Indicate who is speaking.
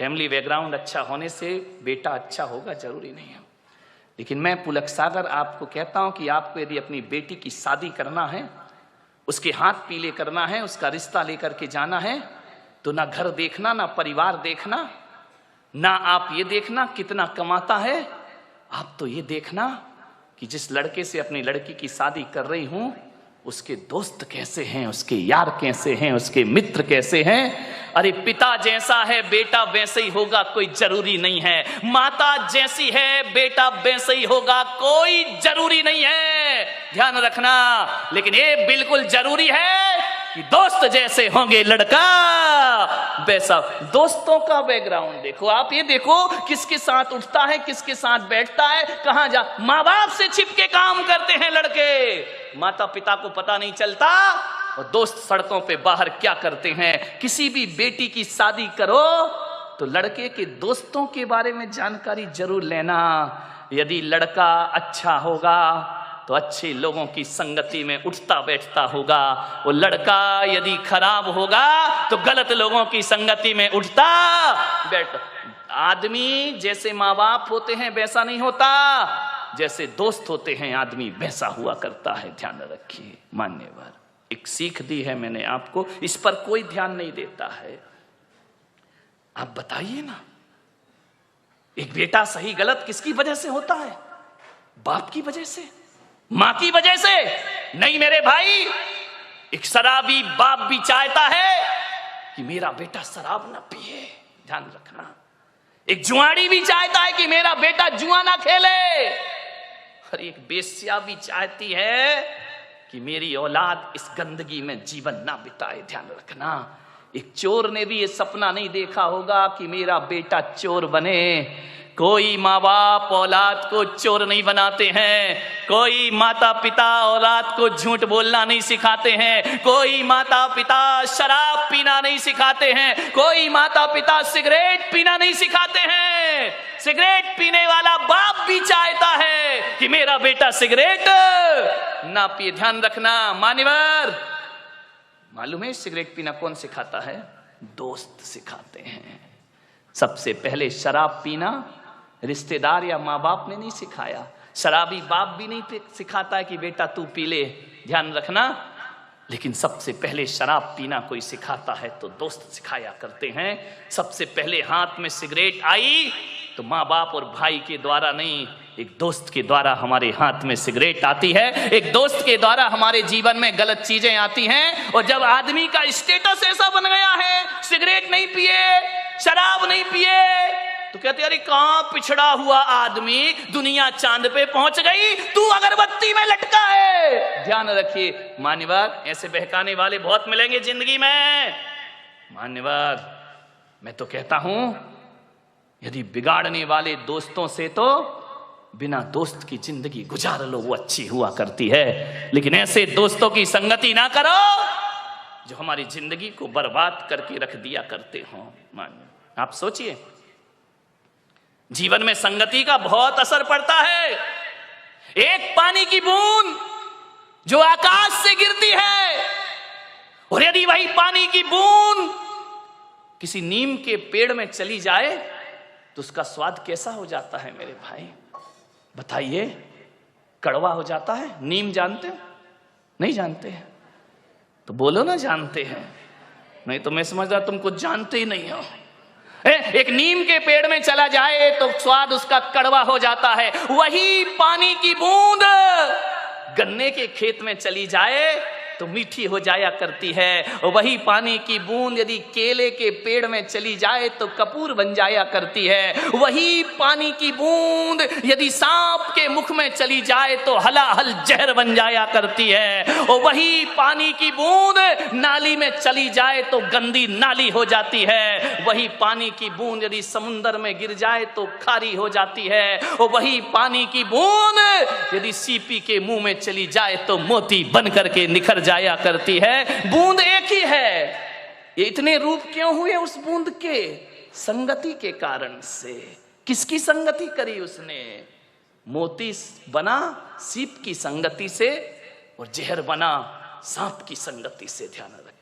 Speaker 1: Family background अच्छा होने से बेटा अच्छा होगा जरूरी नहीं है। लेकिन मैं पुलक सागर आपको कहता हूं कि आपको यदि अपनी बेटी की शादी करना है, उसके हाथ पीले करना है, उसका रिश्ता लेकर के जाना है, तो ना घर देखना, ना परिवार देखना, ना आप ये देखना कितना कमाता है, आप तो ये देखना कि जिस लड़के से अपनी लड़की की शादी कर रही हूं उसके दोस्त कैसे हैं, उसके यार कैसे हैं, उसके मित्र कैसे हैं। अरे पिता जैसा है बेटा वैसे ही होगा कोई जरूरी नहीं है, माता जैसी है बेटा वैसे ही होगा कोई जरूरी नहीं है, ध्यान रखना। लेकिन ये बिल्कुल जरूरी है कि दोस्त जैसे होंगे लड़का वैसा। दोस्तों का बैकग्राउंड देखो, आप ये देखो किसके साथ उठता है, किसके साथ बैठता है, कहां जा। माँ बाप से छिप के काम करते हैं लड़के, माता पिता को पता नहीं चलता, और दोस्त सड़कों पे बाहर क्या करते हैं। किसी भी बेटी की शादी करो तो लड़के के दोस्तों के बारे में जानकारी जरूर लेना। यदि लड़का अच्छा होगा तो अच्छे लोगों की संगति में उठता बैठता होगा, वो लड़का यदि खराब होगा तो गलत लोगों की संगति में उठता बैठता। आदमी जैसे माँ बाप होते हैं वैसा नहीं होता, जैसे दोस्त होते हैं आदमी वैसा हुआ करता है, ध्यान रखिए। मान्यवर एक सीख दी है मैंने आपको, इस पर कोई ध्यान नहीं देता है। आप बताइए ना, एक बेटा सही गलत किसकी वजह से होता है? बाप की वजह से, मां की वजह से नहीं मेरे भाई। एक शराबी बाप भी चाहता है कि मेरा बेटा शराब ना पिए, ध्यान रखना। एक जुआड़ी भी चाहता है कि मेरा बेटा जुआ ना खेले, और एक बेश्या भी चाहती है कि मेरी औलाद इस गंदगी में जीवन ना बिताए, ध्यान रखना। एक चोर ने भी ये सपना नहीं देखा होगा कि मेरा बेटा चोर बने। कोई माँ बाप औलाद को चोर नहीं बनाते हैं, कोई माता पिता औलाद को झूठ बोलना नहीं सिखाते हैं, कोई माता पिता शराब पीना नहीं सिखाते हैं, कोई माता पिता सिगरेट पीना नहीं सिखाते हैं। सिगरेट पीने वाला बाप भी चाहता है कि मेरा बेटा सिगरेट ना पिए, ध्यान रखना। मान्यवर मालूम है सिगरेट पीना कौन सिखाता है? दोस्त सिखाते हैं। सबसे पहले शराब पीना रिश्तेदार या माँ बाप ने नहीं सिखाया, शराबी बाप भी नहीं सिखाता है कि बेटा तू पी ले, ध्यान रखना। लेकिन सबसे पहले शराब पीना कोई सिखाता है तो दोस्त सिखाया करते हैं। सबसे पहले हाथ में सिगरेट आई तो माँ बाप और भाई के द्वारा नहीं, एक दोस्त के द्वारा हमारे हाथ में सिगरेट आती है, एक दोस्त के द्वारा हमारे जीवन में गलत चीजें आती हैं। और जब आदमी का स्टेटस ऐसा बन गया है, सिगरेट नहीं पिए, शराब नहीं पिए, तो कहते अरे कहां पिछड़ा हुआ आदमी, दुनिया चांद पे पहुंच गई, तू अगरबत्ती में लटका है। ध्यान रखिए मान्यवर, ऐसे बहकाने वाले बहुत मिलेंगे जिंदगी में। मान्यवर मैं तो कहता हूं यदि बिगाड़ने वाले दोस्तों से तो बिना दोस्त की जिंदगी गुजार लो, वो अच्छी हुआ करती है। लेकिन ऐसे दोस्तों की संगति ना करो जो हमारी जिंदगी को बर्बाद करके रख दिया करते हो। मान्य आप सोचिए, जीवन में संगति का बहुत असर पड़ता है। एक पानी की बूंद जो आकाश से गिरती है, और यदि वही पानी की बूंद किसी नीम के पेड़ में चली जाए तो उसका स्वाद कैसा हो जाता है मेरे भाई? बताइए, कड़वा हो जाता है। नीम जानते हो? नहीं जानते हैं तो बोलो ना जानते हैं, नहीं तो मैं समझ रहा तुम कुछ जानते ही नहीं हो। एक नीम के पेड़ में चला जाए तो स्वाद उसका कड़वा हो जाता है। वही पानी की बूंद गन्ने के खेत में चली जाए तो मीठी हो जाया करती है। और वही पानी की बूंद यदि केले के पेड़ में चली जाए तो कपूर बन जाया करती है। वही पानी की बूंद यदि सांप के मुख में चली जाए तो हलाहल जहर बन जाया करती है। और वही पानी की बूंद नाली में चली जाए तो गंदी नाली हो जाती है। वही पानी की बूंद यदि समुद्र में गिर जाए तो खारी हो जाती है। और वही पानी की बूंद यदि सीपी के मुंह में चली जाए तो मोती बन करके निखर जाया करती है। बूंद एक ही है। ये इतने रूप क्यों हुए उस बूंद के? संगति के कारण से। किसकी संगति करी उसने? मोती बना सीप की संगति से और जहर बना सांप की संगति से। ध्यान रखें।